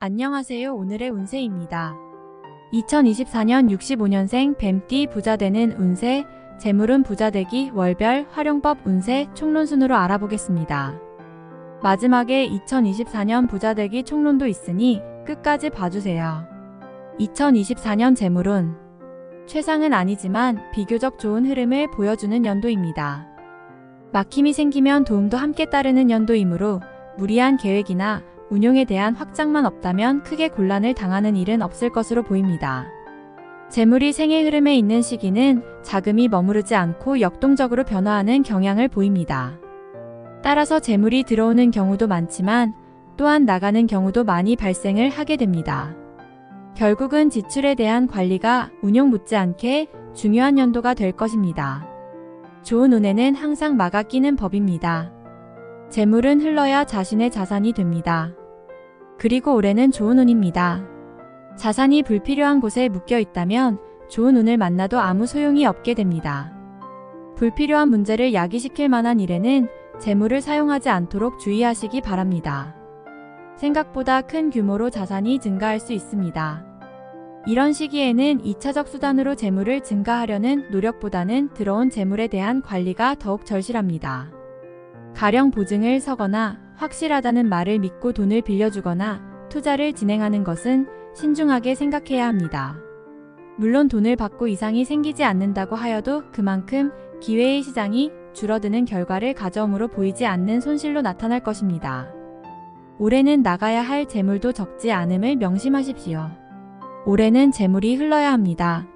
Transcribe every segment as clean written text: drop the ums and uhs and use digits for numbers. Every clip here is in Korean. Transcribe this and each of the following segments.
안녕하세요. 오늘의 운세입니다. 2024년 65년생 뱀띠 부자되는 운세, 재물운 부자되기 월별 활용법 운세 총론순으로 알아보겠습니다. 마지막에 2024년 부자되기 총론도 있으니 끝까지 봐주세요. 2024년 재물운 최상은 아니지만 비교적 좋은 흐름을 보여주는 연도입니다. 막힘이 생기면 도움도 함께 따르는 연도이므로 무리한 계획이나 운용에 대한 확장만 없다면 크게 곤란을 당하는 일은 없을 것으로 보입니다. 재물이 생애 흐름에 있는 시기는 자금이 머무르지 않고 역동적으로 변화하는 경향을 보입니다. 따라서 재물이 들어오는 경우도 많지만 또한 나가는 경우도 많이 발생을 하게 됩니다. 결국은 지출에 대한 관리가 운용 못지않게 중요한 연도가 될 것입니다. 좋은 운에는 항상 막아 끼는 법입니다. 재물은 흘러야 자신의 자산이 됩니다. 그리고 올해는 좋은 운입니다. 자산이 불필요한 곳에 묶여 있다면 좋은 운을 만나도 아무 소용이 없게 됩니다. 불필요한 문제를 야기시킬 만한 일에는 재물을 사용하지 않도록 주의하시기 바랍니다. 생각보다 큰 규모로 자산이 증가할 수 있습니다. 이런 시기에는 2차적 수단으로 재물을 증가하려는 노력보다는 들어온 재물에 대한 관리가 더욱 절실합니다. 가령 보증을 서거나 확실하다는 말을 믿고 돈을 빌려주거나 투자를 진행하는 것은 신중하게 생각해야 합니다. 물론 돈을 받고 이상이 생기지 않는다고 하여도 그만큼 기회의 시장이 줄어드는 결과를 가져오므로 보이지 않는 손실로 나타날 것입니다. 올해는 나가야 할 재물도 적지 않음을 명심하십시오. 올해는 재물이 흘러야 합니다.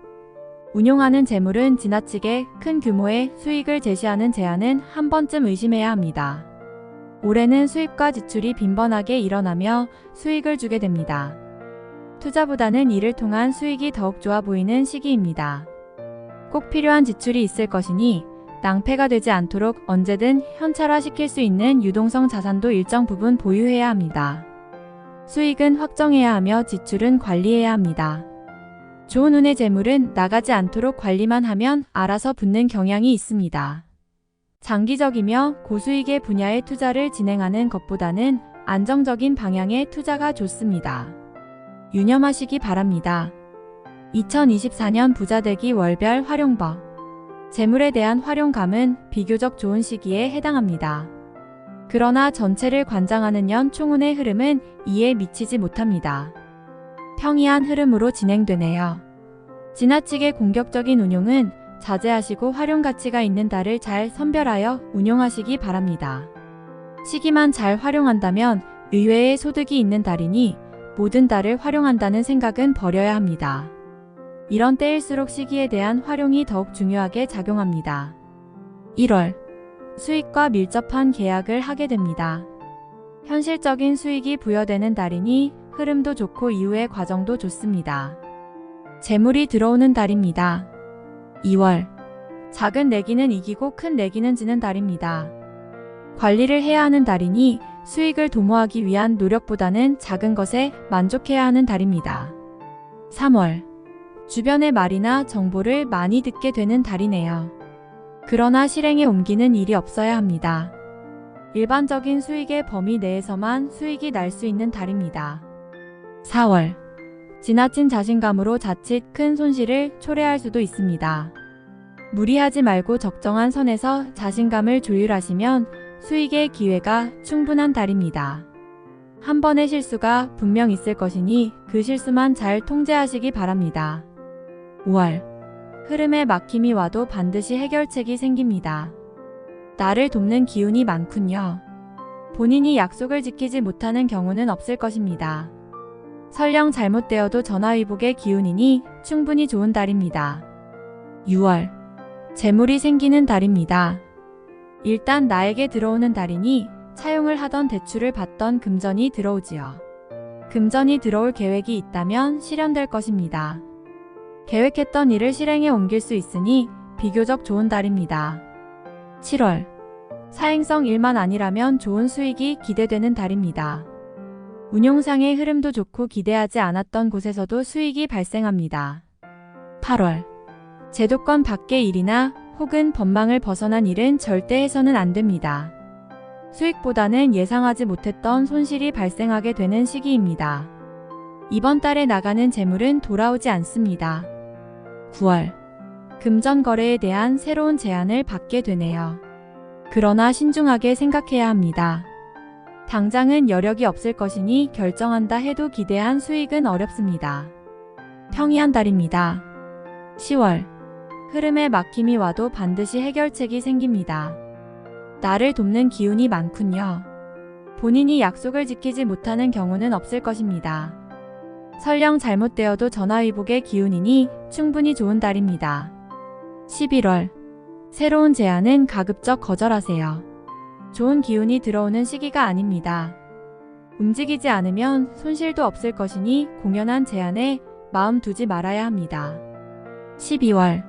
운용하는 재물은 지나치게 큰 규모의 수익을 제시하는 제안은 한 번쯤 의심해야 합니다. 올해는 수입과 지출이 빈번하게 일어나며 수익을 주게 됩니다. 투자보다는 이를 통한 수익이 더욱 좋아 보이는 시기입니다. 꼭 필요한 지출이 있을 것이니 낭패가 되지 않도록 언제든 현찰화시킬 수 있는 유동성 자산도 일정 부분 보유해야 합니다. 수익은 확정해야 하며 지출은 관리해야 합니다. 좋은 운의 재물은 나가지 않도록 관리만 하면 알아서 붙는 경향이 있습니다. 장기적이며 고수익의 분야의 투자를 진행하는 것보다는 안정적인 방향의 투자가 좋습니다. 유념하시기 바랍니다. 2024년 부자되기 월별 활용법. 재물에 대한 활용감은 비교적 좋은 시기에 해당합니다. 그러나 전체를 관장하는 연 총운의 흐름은 이에 미치지 못합니다. 평이한 흐름으로 진행되네요. 지나치게 공격적인 운용은 자제하시고 활용 가치가 있는 달을 잘 선별하여 운용하시기 바랍니다. 시기만 잘 활용한다면 의외의 소득이 있는 달이니 모든 달을 활용한다는 생각은 버려야 합니다. 이런 때일수록 시기에 대한 활용이 더욱 중요하게 작용합니다. 1월 수익과 밀접한 계약을 하게 됩니다. 현실적인 수익이 부여되는 달이니 흐름도 좋고 이후의 과정도 좋습니다. 재물이 들어오는 달입니다. 2월 작은 내기는 이기고 큰 내기는 지는 달입니다. 관리를 해야 하는 달이니 수익을 도모하기 위한 노력보다는 작은 것에 만족해야 하는 달입니다. 3월 주변의 말이나 정보를 많이 듣게 되는 달이네요. 그러나 실행에 옮기는 일이 없어야 합니다. 일반적인 수익의 범위 내에서만 수익이 날 수 있는 달입니다. 4월 지나친 자신감으로 자칫 큰 손실을 초래할 수도 있습니다. 무리하지 말고 적정한 선에서 자신감을 조율하시면 수익의 기회가 충분한 달입니다. 한 번의 실수가 분명 있을 것이니 그 실수만 잘 통제하시기 바랍니다. 5월 흐름에 막힘이 와도 반드시 해결책이 생깁니다. 나를 돕는 기운이 많군요. 본인이 약속을 지키지 못하는 경우는 없을 것입니다. 설령 잘못되어도 전화위복의 기운이니 충분히 좋은 달입니다. 6월 재물이 생기는 달입니다. 일단 나에게 들어오는 달이니 차용을 하던 대출을 받던 금전이 들어오지요. 금전이 들어올 계획이 있다면 실현될 것입니다. 계획했던 일을 실행에 옮길 수 있으니 비교적 좋은 달입니다. 7월 사행성 일만 아니라면 좋은 수익이 기대되는 달입니다. 운용상의 흐름도 좋고 기대하지 않았던 곳에서도 수익이 발생합니다. 8월 제도권 밖의 일이나 혹은 법망을 벗어난 일은 절대 해서는 안 됩니다. 수익보다는 예상하지 못했던 손실이 발생하게 되는 시기입니다. 이번 달에 나가는 재물은 돌아오지 않습니다. 9월. 금전 거래에 대한 새로운 제안을 받게 되네요. 그러나 신중하게 생각해야 합니다. 당장은 여력이 없을 것이니 결정한다 해도 기대한 수익은 어렵습니다. 평이한 달입니다. 10월. 흐름에 막힘이 와도 반드시 해결책이 생깁니다. 나를 돕는 기운이 많군요. 본인이 약속을 지키지 못하는 경우는 없을 것입니다. 설령 잘못되어도 전화위복의 기운이니 충분히 좋은 달입니다. 11월. 새로운 제안은 가급적 거절하세요. 좋은 기운이 들어오는 시기가 아닙니다. 움직이지 않으면 손실도 없을 것이니 공연한 제안에 마음 두지 말아야 합니다. 12월.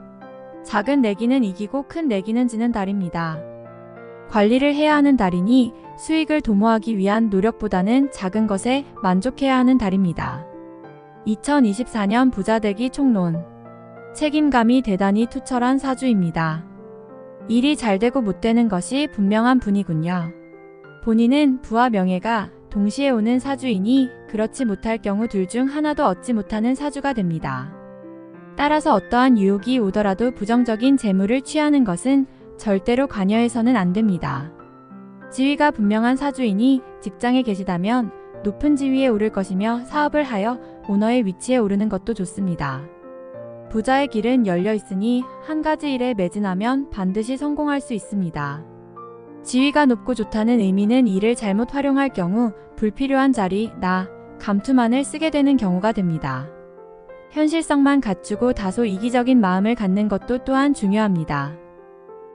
작은 내기는 이기고 큰 내기는 지는 달입니다. 관리를 해야 하는 달이니 수익을 도모하기 위한 노력보다는 작은 것에 만족해야 하는 달입니다. 2024년 부자되기 총론. 책임감이 대단히 투철한 사주입니다. 일이 잘 되고 못 되는 것이 분명한 분이군요. 본인은 부와 명예가 동시에 오는 사주이니 그렇지 못할 경우 둘 중 하나도 얻지 못하는 사주가 됩니다. 따라서 어떠한 유혹이 오더라도 부정적인 재물을 취하는 것은 절대로 관여해서는 안 됩니다. 지위가 분명한 사주이니 직장에 계시다면 높은 지위에 오를 것이며 사업을 하여 오너의 위치에 오르는 것도 좋습니다. 부자의 길은 열려 있으니 한 가지 일에 매진하면 반드시 성공할 수 있습니다. 지위가 높고 좋다는 의미는 이를 잘못 활용할 경우 불필요한 자리, 감투만을 쓰게 되는 경우가 됩니다. 현실성만 갖추고 다소 이기적인 마음을 갖는 것도 또한 중요합니다.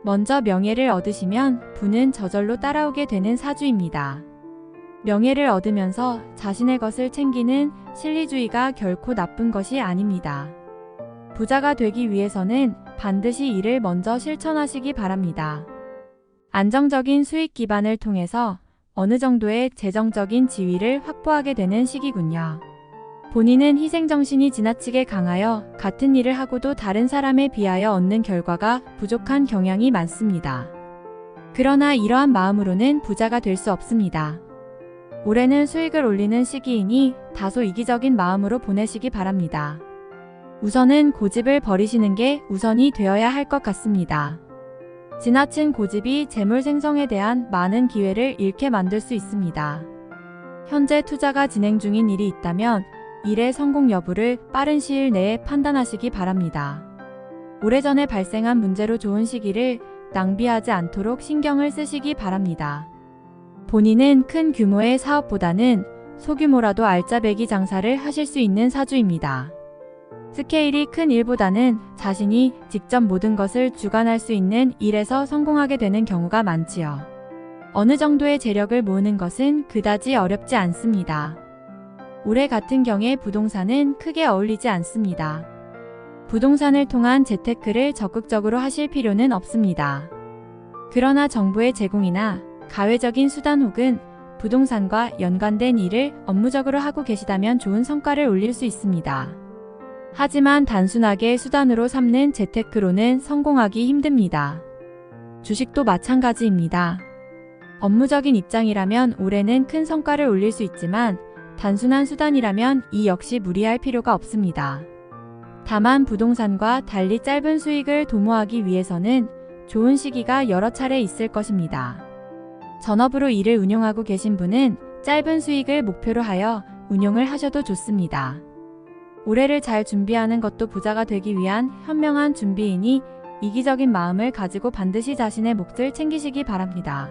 먼저 명예를 얻으시면 부는 저절로 따라오게 되는 사주입니다. 명예를 얻으면서 자신의 것을 챙기는 실리주의가 결코 나쁜 것이 아닙니다. 부자가 되기 위해서는 반드시 이를 먼저 실천하시기 바랍니다. 안정적인 수익 기반을 통해서 어느 정도의 재정적인 지위를 확보하게 되는 시기군요. 본인은 희생정신이 지나치게 강하여 같은 일을 하고도 다른 사람에 비하여 얻는 결과가 부족한 경향이 많습니다. 그러나 이러한 마음으로는 부자가 될 수 없습니다. 올해는 수익을 올리는 시기이니 다소 이기적인 마음으로 보내시기 바랍니다. 우선은 고집을 버리시는 게 우선이 되어야 할 것 같습니다. 지나친 고집이 재물 생성에 대한 많은 기회를 잃게 만들 수 있습니다. 현재 투자가 진행 중인 일이 있다면 일의 성공 여부를 빠른 시일 내에 판단하시기 바랍니다. 오래전에 발생한 문제로 좋은 시기를 낭비하지 않도록 신경을 쓰시기 바랍니다. 본인은 큰 규모의 사업보다는 소규모라도 알짜배기 장사를 하실 수 있는 사주입니다. 스케일이 큰 일보다는 자신이 직접 모든 것을 주관할 수 있는 일에서 성공하게 되는 경우가 많지요. 어느 정도의 재력을 모으는 것은 그다지 어렵지 않습니다. 올해 같은 경에 부동산은 크게 어울리지 않습니다. 부동산을 통한 재테크를 적극적으로 하실 필요는 없습니다. 그러나 정부의 제공이나 가외적인 수단 혹은 부동산과 연관된 일을 업무적으로 하고 계시다면 좋은 성과를 올릴 수 있습니다. 하지만 단순하게 수단으로 삼는 재테크로는 성공하기 힘듭니다. 주식도 마찬가지입니다. 업무적인 입장이라면 올해는 큰 성과를 올릴 수 있지만 단순한 수단이라면 이 역시 무리할 필요가 없습니다. 다만 부동산과 달리 짧은 수익을 도모하기 위해서는 좋은 시기가 여러 차례 있을 것입니다. 전업으로 일을 운영하고 계신 분은 짧은 수익을 목표로 하여 운용을 하셔도 좋습니다. 올해를 잘 준비하는 것도 부자가 되기 위한 현명한 준비이니 이기적인 마음을 가지고 반드시 자신의 몫을 챙기시기 바랍니다.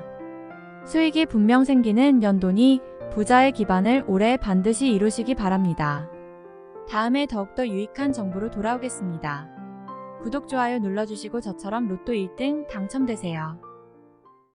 수익이 분명 생기는 연도니 부자의 기반을 올해 반드시 이루시기 바랍니다. 다음에 더욱더 유익한 정보로 돌아오겠습니다. 구독, 좋아요 눌러주시고 저처럼 로또 1등 당첨되세요.